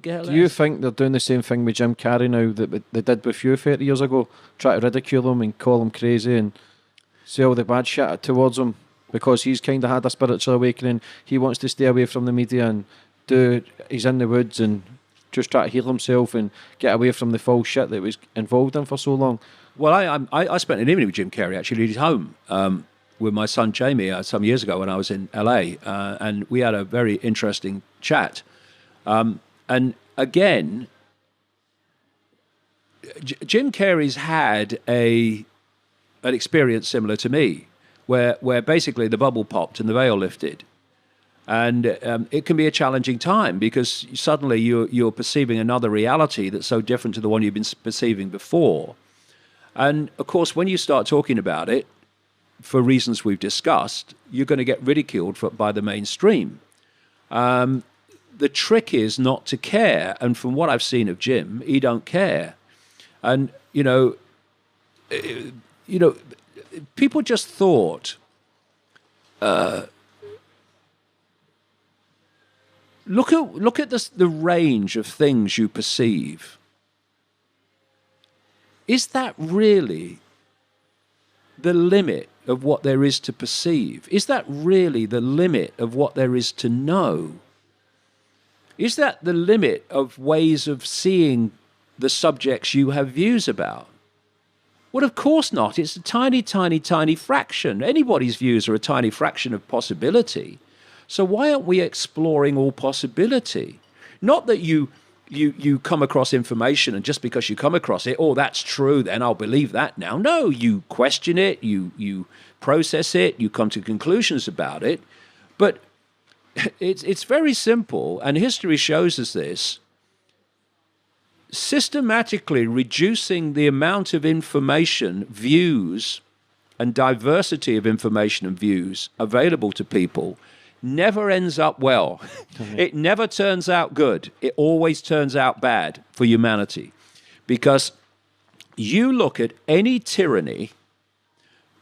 get Do you think they're doing the same thing with Jim Carrey now that they did with you 30 years ago? Try to ridicule him and call him crazy and say all the bad shit towards him because he's kind of had a spiritual awakening. He wants to stay away from the media and he's in the woods and just try to heal himself and get away from the false shit that he was involved in for so long. Well, I spent an evening with Jim Carrey actually at his home with my son Jamie some years ago when I was in LA, and we had a very interesting chat. And again, Jim Carrey's had an experience similar to me, where basically the bubble popped and the veil lifted. And it can be a challenging time because suddenly you're perceiving another reality that's so different to the one you've been perceiving before. And of course, when you start talking about it, for reasons we've discussed, you're going to get ridiculed by the mainstream. The trick is not to care. And from what I've seen of Jim, he don't care. And, people just thought, look at the range of things you perceive. Is that really the limit of what there is to perceive? Is that really the limit of what there is to know? Is that the limit of ways of seeing the subjects you have views about? Well, of course not. It's a tiny, tiny, tiny fraction. Anybody's views are a tiny fraction of possibility. So why aren't we exploring all possibility? Not that you come across information and just because you come across it, oh, that's true, then I'll believe that now. No, you question it, you process it, you come to conclusions about it. But it's very simple, and history shows us this. Systematically reducing the amount of information, views, and diversity of information and views available to people never ends up well. It never turns out good. It always turns out bad for humanity. Because you look at any tyranny,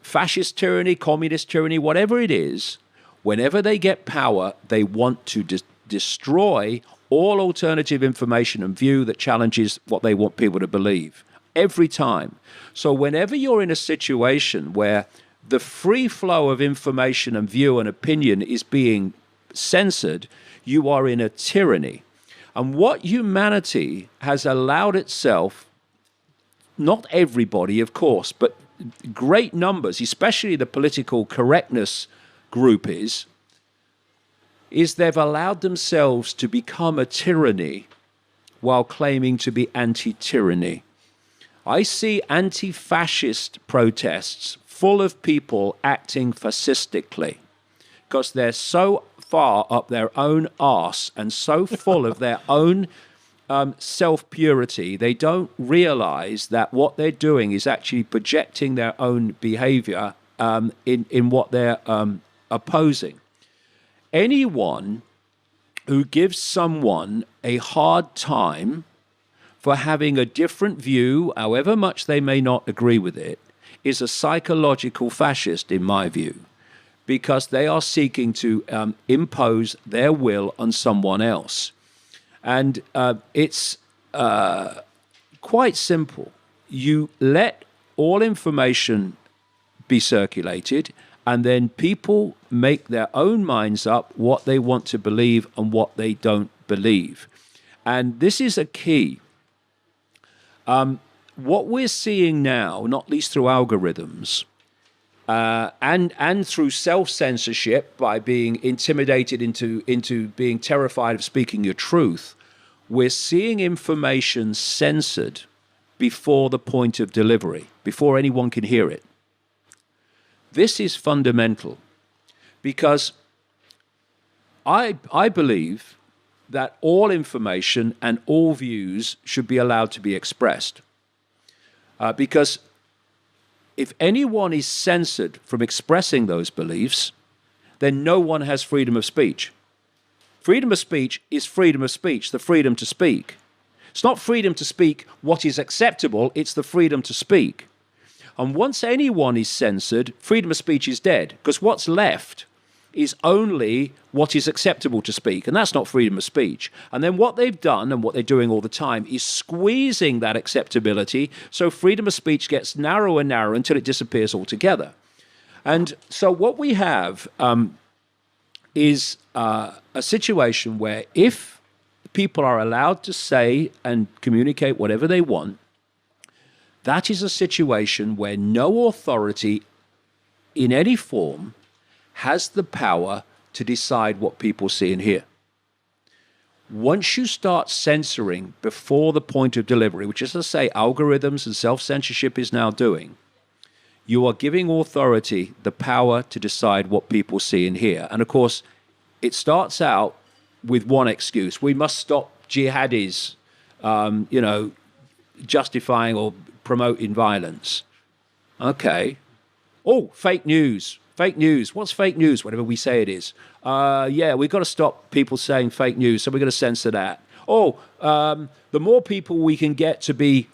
fascist tyranny, communist tyranny, whatever it is, whenever they get power, they want to destroy all alternative information and view that challenges what they want people to believe. Every time. So whenever you're in a situation where the free flow of information and view and opinion is being censored, you are in a tyranny. And what humanity has allowed itself, not everybody, of course, but great numbers, especially the political correctness groupies, is they've allowed themselves to become a tyranny while claiming to be anti-tyranny. I see anti-fascist protests full of people acting fascistically because they're so far up their own arse and so full of their own self-purity, they don't realize that what they're doing is actually projecting their own behavior in what they're opposing. Anyone who gives someone a hard time for having a different view, however much they may not agree with it, is a psychological fascist, in my view, because they are seeking to impose their will on someone else. And it's quite simple. You let all information be circulated, and then people make their own minds up what they want to believe and what they don't believe. And this is a key. What we're seeing now, not least through algorithms, and through self-censorship by being intimidated into being terrified of speaking your truth, we're seeing information censored before the point of delivery, before anyone can hear it. This is fundamental because I believe that all information and all views should be allowed to be expressed. Because if anyone is censored from expressing those beliefs, then no one has freedom of speech. Freedom of speech is freedom of speech, the freedom to speak. It's not freedom to speak what is acceptable, it's the freedom to speak. And once anyone is censored, freedom of speech is dead, because what's left is only what is acceptable to speak, and that's not freedom of speech. And then what they've done and what they're doing all the time is squeezing that acceptability, so freedom of speech gets narrower and narrower until it disappears altogether. And so what we have is a situation where if people are allowed to say and communicate whatever they want, that is a situation where no authority in any form has the power to decide what people see and hear. Once you start censoring before the point of delivery, which, as I say, algorithms and self-censorship is now doing, you are giving authority the power to decide what people see and hear. And of course, it starts out with one excuse. We must stop jihadis, justifying or promoting violence. Okay. Oh, fake news. Fake news. What's fake news? Whatever we say it is. We've got to stop people saying fake news, so we're going to censor that. Oh, the more people we can get to be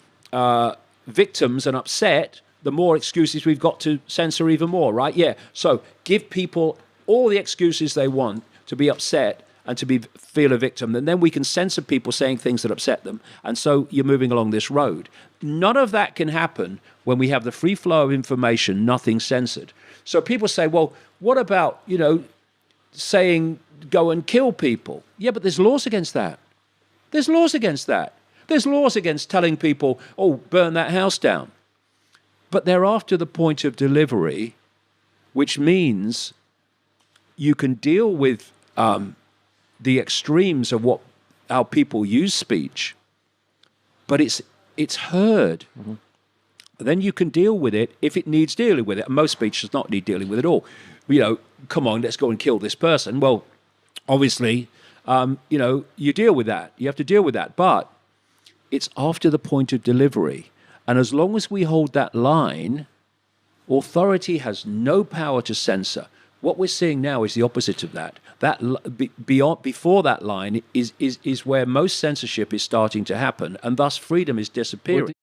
victims and upset, the more excuses we've got to censor even more, right? Yeah. So give people all the excuses they want to be upset and to feel a victim, and then we can censor people saying things that upset them. And so you're moving along this road. None of that can happen when we have the free flow of information, nothing censored. So people say, well, what about, saying go and kill people? Yeah, but there's laws against that. There's laws against that. There's laws against telling people, oh, burn that house down. But they're after the point of delivery, which means you can deal with the extremes of how people use speech, but it's heard. Mm-hmm. Then you can deal with it if it needs dealing with it. And most speech does not need dealing with at all. Come on, let's go and kill this person. Well, obviously, you deal with that. You have to deal with that. But it's after the point of delivery. And as long as we hold that line, authority has no power to censor. What we're seeing now is the opposite of that. Before that line is where most censorship is starting to happen, and thus freedom is disappearing.